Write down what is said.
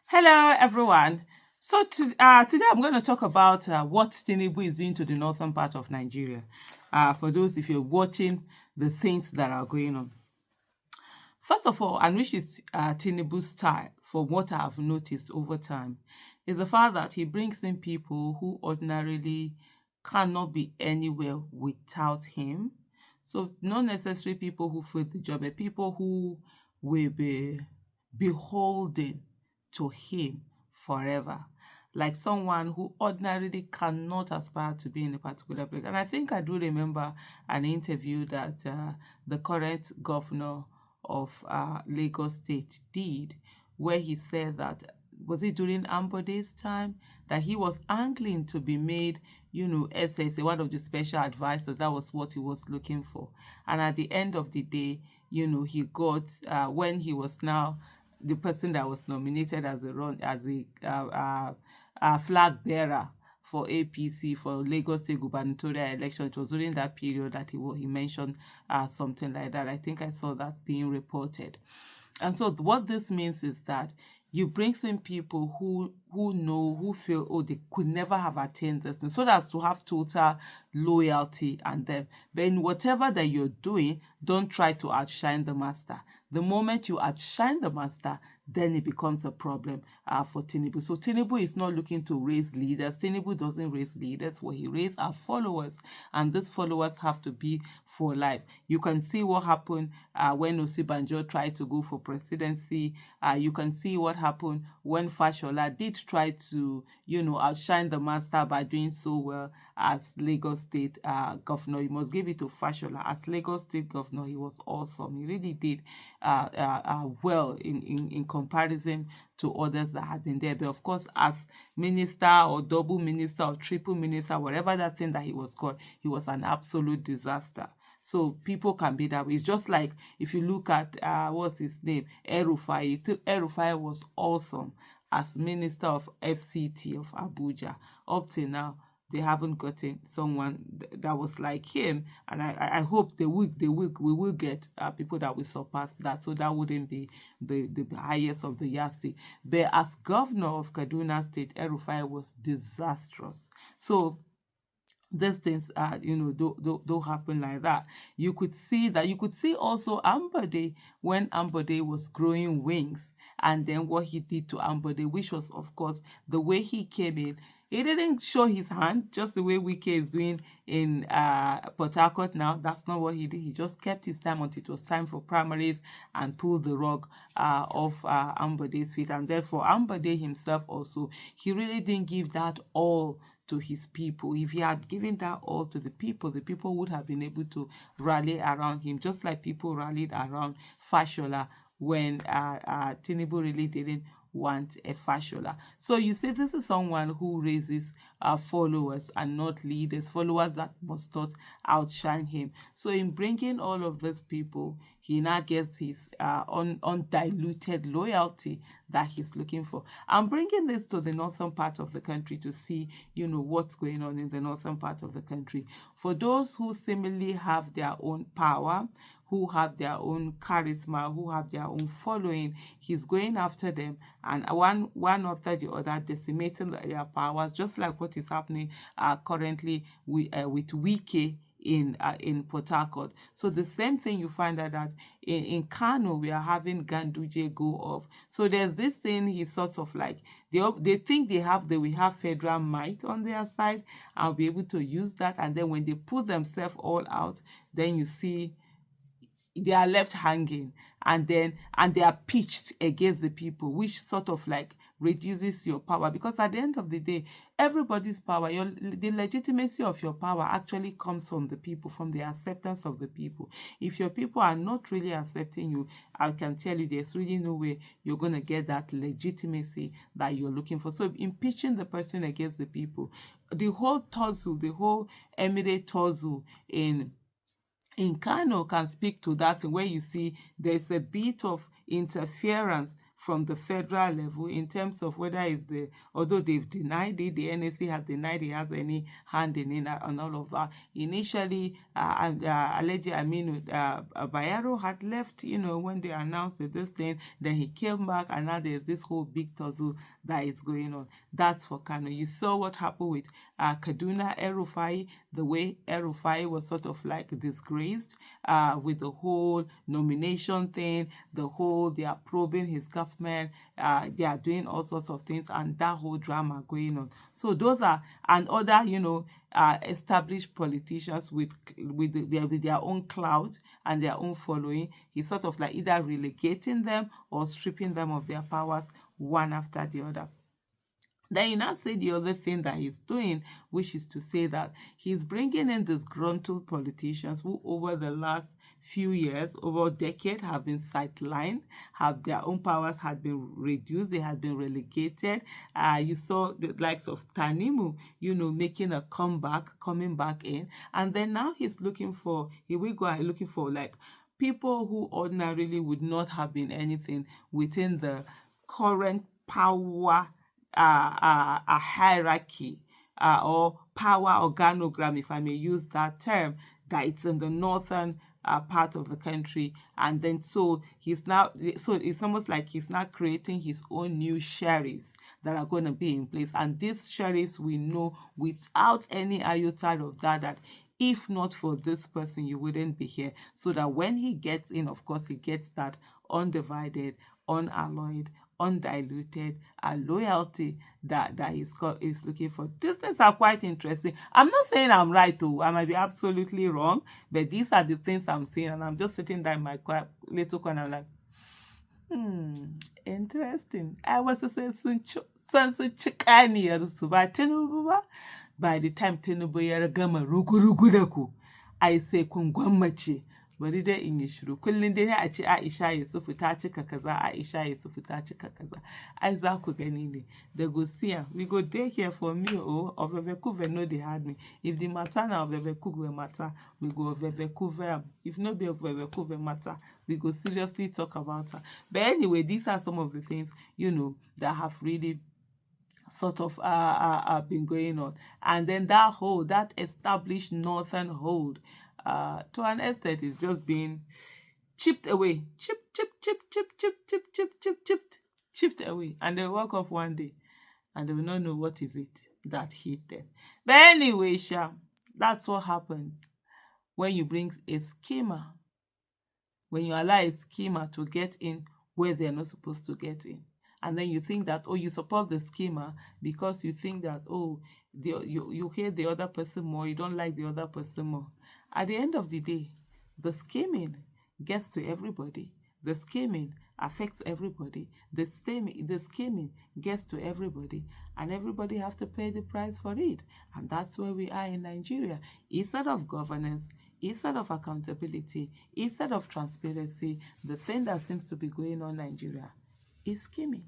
Hello, everyone. Today I'm going to talk about what Tinubu is doing to the northern part of Nigeria. For those, if you're watching the things that are going on. First of all, and which is Tinubu's style, from what I have noticed over time, is the fact that he brings in people who ordinarily cannot be anywhere without him. So, not necessarily people who fit the job, but people who will be beholden to him forever. Like someone who ordinarily cannot aspire to be in a particular place. And I think I do remember an interview that the current governor of Lagos State did, where he said that, was it during Ambode's time, that he was angling to be made, SSA, one of the special advisors. That was what he was looking for. And at the end of the day, he got, when he was now the person that was nominated as the flag bearer for APC for Lagos State gubernatorial election. It was during that period that he mentioned something like that. I think I saw that being reported. And so what this means is that you bring in people who feel, oh, they could never have attained this thing, so that's to have total loyalty and them. But in whatever that you're doing, don't try to outshine the master. The moment you outshine the master, then it becomes a problem for Tinubu. So Tinubu is not looking to raise leaders. Tinubu doesn't raise leaders. What he raises are followers, and these followers have to be for life. You can see what happened when Osibanjo tried to go for presidency. You can see what happened when Fashola did try to, outshine the master by doing so well as Lagos State governor. You must give it to Fashola. As Lagos State governor, he was awesome. He really did well in comparison to others that had been there. But of course, as minister or double minister or triple minister, whatever that thing that he was called, he was an absolute disaster. So people can be that way. It's just like if you look at what's his name, El-Rufai. El-Rufai was awesome as minister of FCT of Abuja. Up till now, they haven't gotten someone that was like him, and I hope we will get people that will surpass that, so that wouldn't be the highest of the yardstick. But as governor of Kaduna State, El-Rufai was disastrous. So these things don't happen like that. You could see also Ambode, when Ambode was growing wings, and then what he did to Ambode, which was, of course, the way he came in. He didn't show his hand, just the way Wike is doing in Port Harcourt now. That's not what he did. He just kept his time until it was time for primaries and pulled the rug off Ambode's feet. And therefore, Ambode himself also, he really didn't give that all to his people. If he had given that all to the people would have been able to rally around him, just like people rallied around Fashola when Tinubu really didn't want a Fashola. So you see, this is someone who raises followers and not leaders, followers that must not outshine him. So in bringing all of these people, he now gets his undiluted loyalty that he's looking for. I'm bringing this to the northern part of the country to see, what's going on in the northern part of the country. For those who seemingly have their own power, who have their own charisma, who have their own following, he's going after them, and one after the other, decimating their powers, just like what is happening currently with Wike in Port Harcourt. So the same thing you find out that in Kano, we are having Ganduje go off. So there's this thing, he's sort of like, they think they will have federal might on their side and be able to use that. And then when they put themselves all out, then you see they are left hanging, and they are pitched against the people, which sort of like reduces your power, because at the end of the day, everybody's power, the legitimacy of your power actually comes from the people, from the acceptance of the people. If your people are not really accepting you, I can tell you there's really no way you're going to get that legitimacy that you're looking for. So impeaching the person against the people, the whole tussle, the whole emirate tussle in Kano can speak to that, where you see there's a bit of interference from the federal level in terms of whether it's although they've denied it, the NSC has denied he has any hand in it and all of that. Initially, Alhaji Aminu Bayero had left, when they announced this thing, then he came back, and now there's this whole big tussle that is going on. That's for Kano. You saw what happened with Kaduna El-Rufai, the way El-Rufai was sort of like disgraced with the whole nomination thing, they are probing his government, they are doing all sorts of things, and that whole drama going on. So those are, and other, established politicians with their own clout and their own following. He's sort of like either relegating them or stripping them of their powers one after the other. Then you now say the other thing that he's doing, which is to say that he's bringing in disgruntled politicians who over the last few years, over a decade, have been sidelined, have their own powers had been reduced, they had been relegated. You saw the likes of Tanimu, making a comeback, coming back in. And then now he's looking for like people who ordinarily would not have been anything within the current power a hierarchy or power organogram, if I may use that term, that it's in the northern part of the country. And then so it's almost like he's now creating his own new sheriffs that are going to be in place. And these sheriffs, we know without any iota of that if not for this person, you wouldn't be here. So that when he gets in, of course, he gets that undivided, unalloyed, undiluted loyalty that he's looking for. These things are quite interesting. I'm not saying I'm right, though. I might be absolutely wrong, but these are the things I'm seeing, and I'm just sitting there in my little corner like, interesting. I was saying by the time Tinubu ya gama rugu da ku, ai sai kun gwammace bari dai in yi shiru. Kullum dai a ce Aisha Yusufu ta cika kaza, Aisha Yusufu ta cika kaza. Ai za ku gani ne. The go see am. We go dey here for me, of Ovevekuve no dey hard me. If the matter na Ovevekuve matter, we go Ovevekuve am. If no be Ovevekuve matter, we go seriously talk about her. But anyway, these are some of the things, that have really sort of been going on. And then that established northern hold, to an extent, is just being chipped away. Chipped away. And they woke up one day and they will not know what is it that hit them. But anyway, that's what happens when you bring a schemer, when you allow a schemer to get in where they're not supposed to get in. And then you think that, you support the schemer because you think that, you hate the other person more, you don't like the other person more. At the end of the day, the scheming gets to everybody. The scheming affects everybody. The scheming gets to everybody, and everybody has to pay the price for it. And that's where we are in Nigeria. Instead of governance, instead of accountability, instead of transparency, the thing that seems to be going on in Nigeria is scheming.